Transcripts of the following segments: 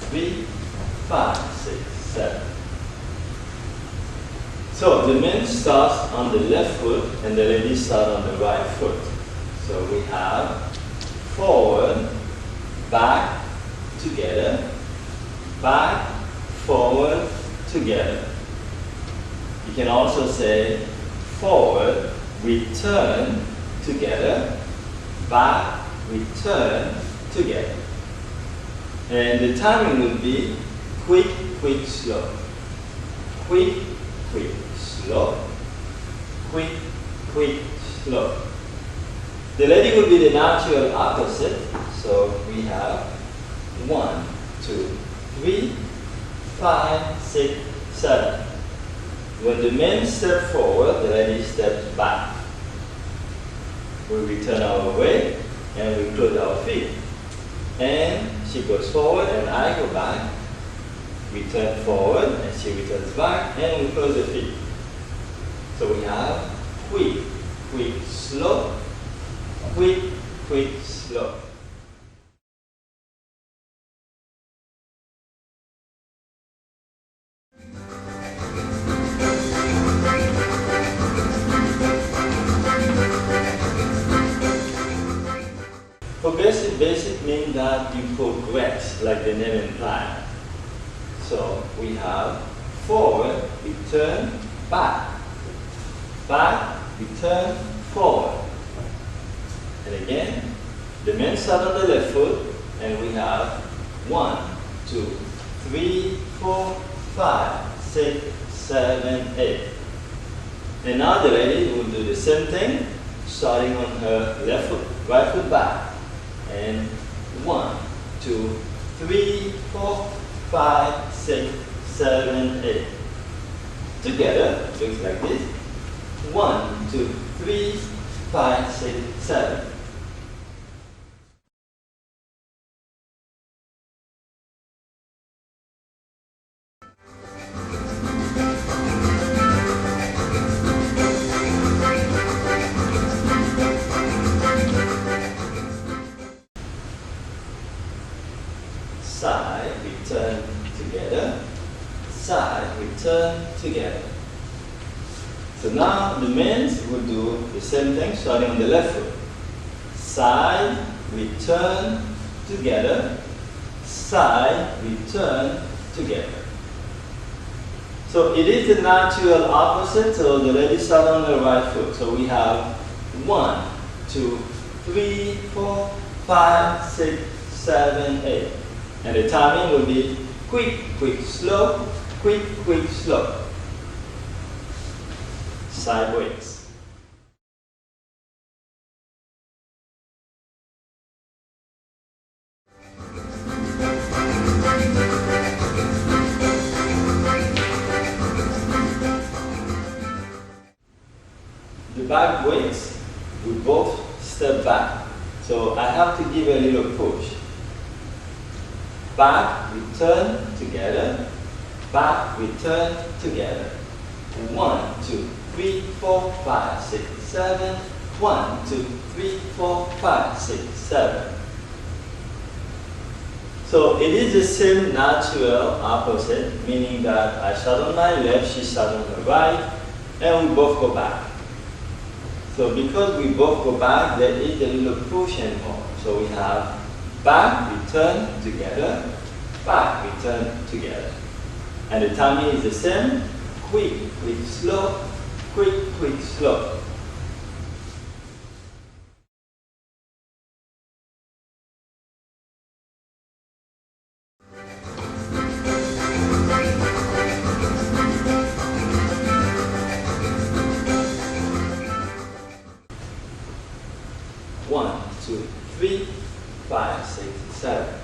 3, 5, 6, 7. So the men starts on the left foot and the ladies start on the right foot. So we have forward, back, together, back, forward, together. You can also say forward, return, together, back, return, together. And the timing would be quick, quick, slow. Quick, quick, slow. Quick, quick, slow. The lady would be the natural opposite. So we have 1, 2, 3, 5, 6, 7. When the men step forward, the lady steps back. We return our way and we close our feet. And she goes forward and I go back. We turn forward and she returns back and we close the feet. So we have quick, quick, slow, quick, quick, slow. Progressive basic means that you progress, like the name implies. So we have forward, return, back. Back, return, forward. And again, the men start on the left foot, and we have 1, 2, 3, 4, 5, 6, 7, 8. And now the lady will do the same thing, starting on her left foot, right foot back. And 1, 2, 3, 4, 5, 6, 7, 8. Together, it looks like this. 1, 2, 3, 5, 6, 7. Side, return together. Side, return together. So now the men will do the same thing starting on the left foot. Side, return together. Side, return together. So it is the natural opposite, so the ladies start on the right foot. So we have 1, 2, 3, 4, 5, 6, 7, 8. And the timing will be quick, quick, slow, quick, quick, slow. Sideways. The back breaks, we both step back. So I have to give a little push. Back, return, together. Back, return, together. 1, 2, 3, 4, 5, 6, 7. 1, 2, 3, 4, 5, 6, 7. So it is the same natural opposite, meaning that I start on my left, she starts on the right, and we both go back. So because we both go back, there is a little push involved. So we have back, return, together, back, return, together. And the timing is the same, quick, quick, slow, quick, quick, slow. One, two, three, 5, 6, 7.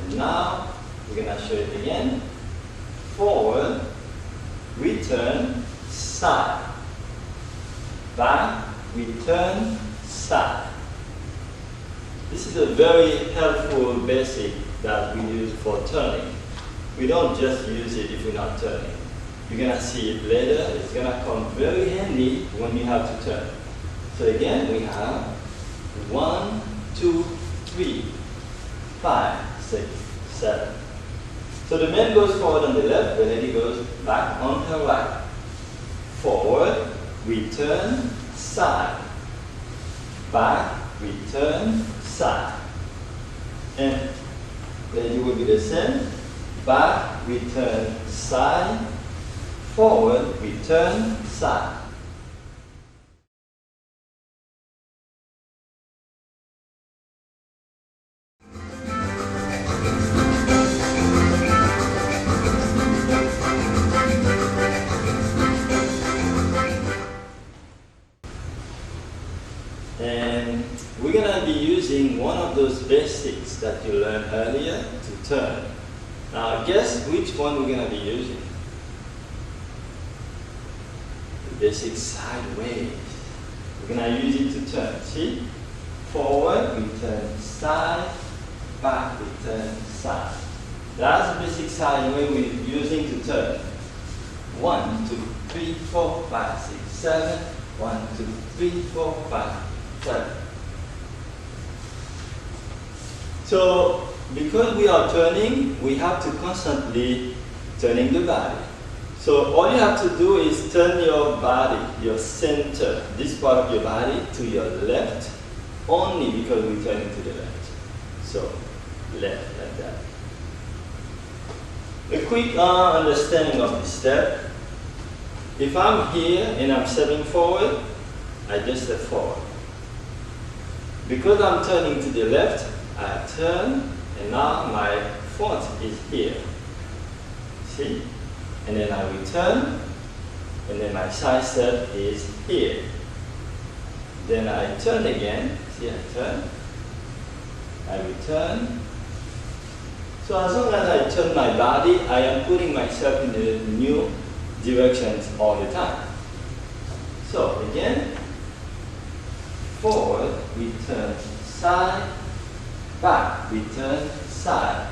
And now we're going to show it again. Forward, return, side. Back, return, side. This is a very helpful basic that we use for turning. We don't just use it if we're not turning. You're going to see it later. It's going to come very handy when you have to turn. So again, we have 1, 2, 3, 5, 6, 6, 7. So the man goes forward on the left, the lady goes back on her right. Forward, return, side. Back, return, side. And lady will be the same. Back, return, side. Forward, return, side. And we're going to be using one of those basics that you learned earlier to turn. Now guess which one we're going to be using? The basic sideways. We're going to use it to turn. See? Forward, we turn side, back, we turn side. That's the basic sideway we're using to turn. 1, 2, 3, 4, 5, 6, 7. 1, 2, 3, 4, 5, 7. So, because we are turning, we have to constantly turning the body. So all you have to do is turn your body, your center, this part of your body to your left, only because we're turning to the left. So left like that. A quick understanding of this step. If I'm here and I'm stepping forward, I just step forward. Because I'm turning to the left, I turn, and now my foot is here. See? And then I return, and then my side step is here. Then I turn again. See, I turn. I return. So as long as I turn my body, I am putting myself in the new directions all the time. So again, forward, return, side, back, return, side,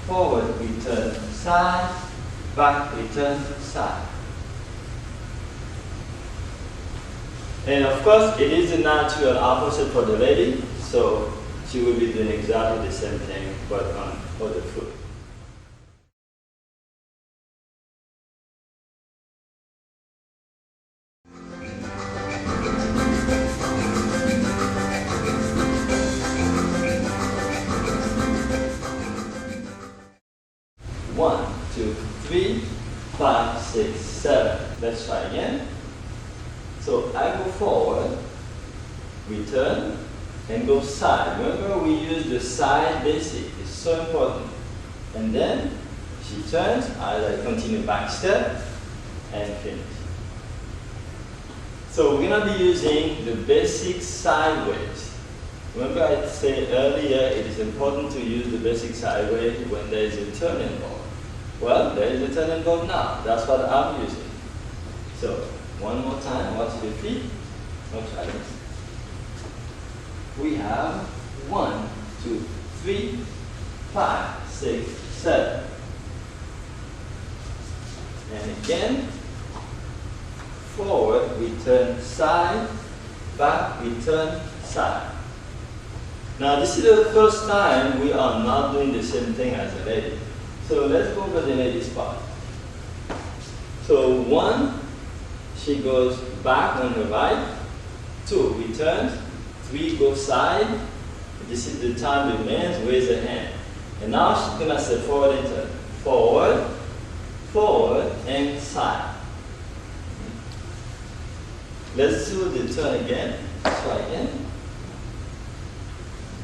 forward, return, side, back, return, side. And of course, it is a natural opposite for the lady, so she will be doing exactly the same thing, but on other foot. One, two, 3, 5, 6, 7. Let's try again. So I go forward, return, and go side. Remember we use the side basic. It's so important. And then she turns, I continue back step, and finish. So we're going to be using the basic sideways. Remember I said earlier it is important to use the basic sideways when there is a turn involved. Well, there is a turn involved now. That's what I'm using. So, one more time, watch your feet. I'll try this. We have 1, 2, 3, 5, 6, 7. And again, forward, we turn side, back, we turn side. Now, this is the first time we are not doing the same thing as the lady. So let's go over the lady's part. So 1, she goes back on the right. 2, returns. 3, go side. This is the time the man raise her hand. And now she's going to step forward and turn. Forward, forward, and side. Let's do the turn again. Let's try again.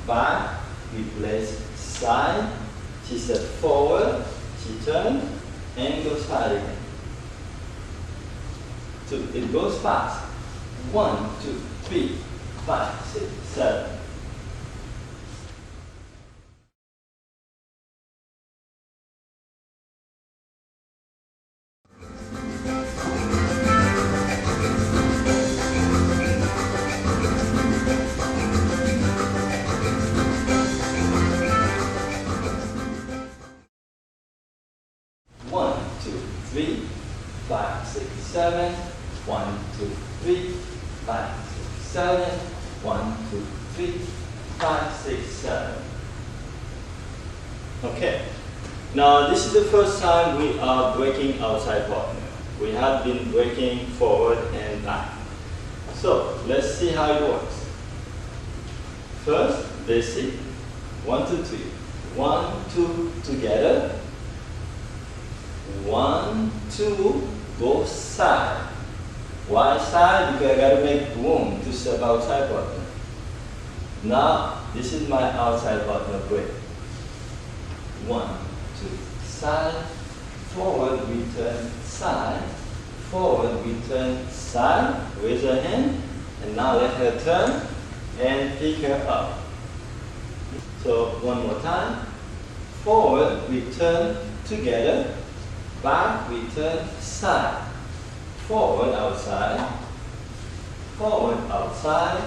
Back, replace side. She steps forward, she turns, and goes side again. So it goes fast. 1, 2, 3, 5, 6, 7. Okay. Now this is the first time we are breaking outside partner. We have been breaking forward and back. So let's see how it works. First, basic. 1, 2, 3. 1, 2, together. 1, 2, both sides. Why side? Because I gotta make room to step outside partner. Now, this is my outside partner break. 1, 2, side, forward, return, side, forward, return, side. Raise her hand, and now let her turn and pick her up. So, one more time. Forward, return, together. Back, return, side. Forward, outside. Forward, outside.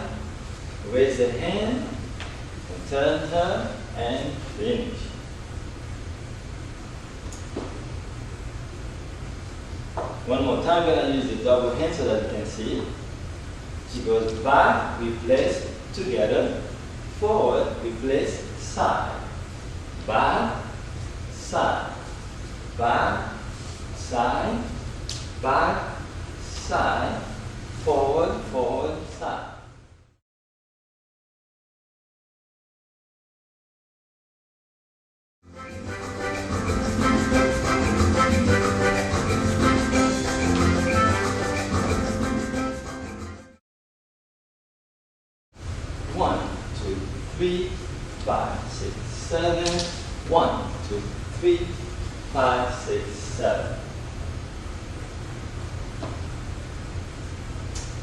Raise the hand, and turn her, and finish. One more time, we're going to use the double hand so that you can see. She goes back, we place together. Forward, we place side. Back, side. Back, side. Back, side. Forward, forward, side. One, two, three, 5, 6, 7. 1, 2, 3, 5, 6, 7.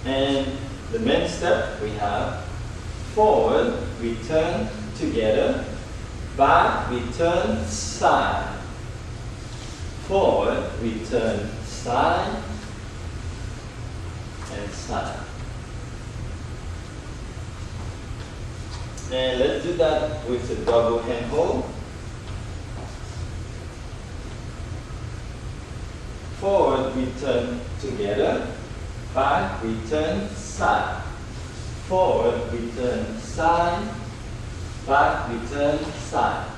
And the main step we have forward, return, together, back, return, side. Forward, return, side, and side. And let's do that with the double hand hold. Forward, return, together. Back, return, side. Forward, return, side. Back, return, side.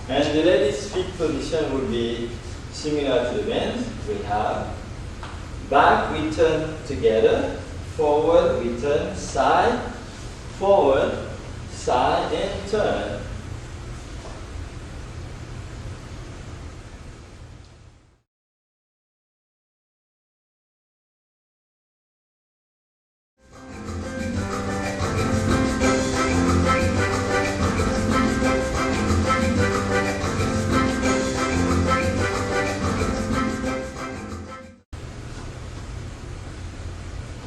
And the lady's feet position will be similar to the men's. We have back, return, together. Forward, return, side. Forward, side, and turn.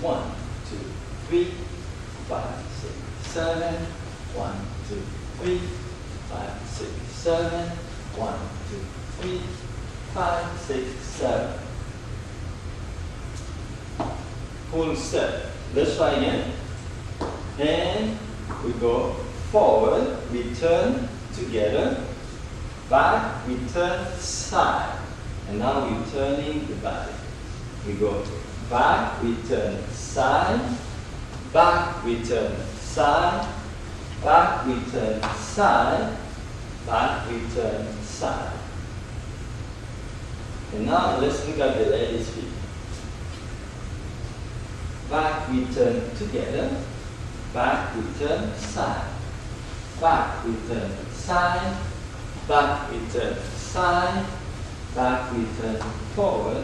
One, two, three, 5, 6, 7. 1, 2, 3, 5, 6, 7. 1, 2, 3, 5, 6, 7. Full step. Let's try again. And we go forward, return, together, back, return, side. And now we're turning the body. We go back, return, side, back, return, side, back, return, side, back, return, side. And now let's look at the lady's feet. Back, return, together, back, return, side, back, return, side, back, return, side, back, return, forward,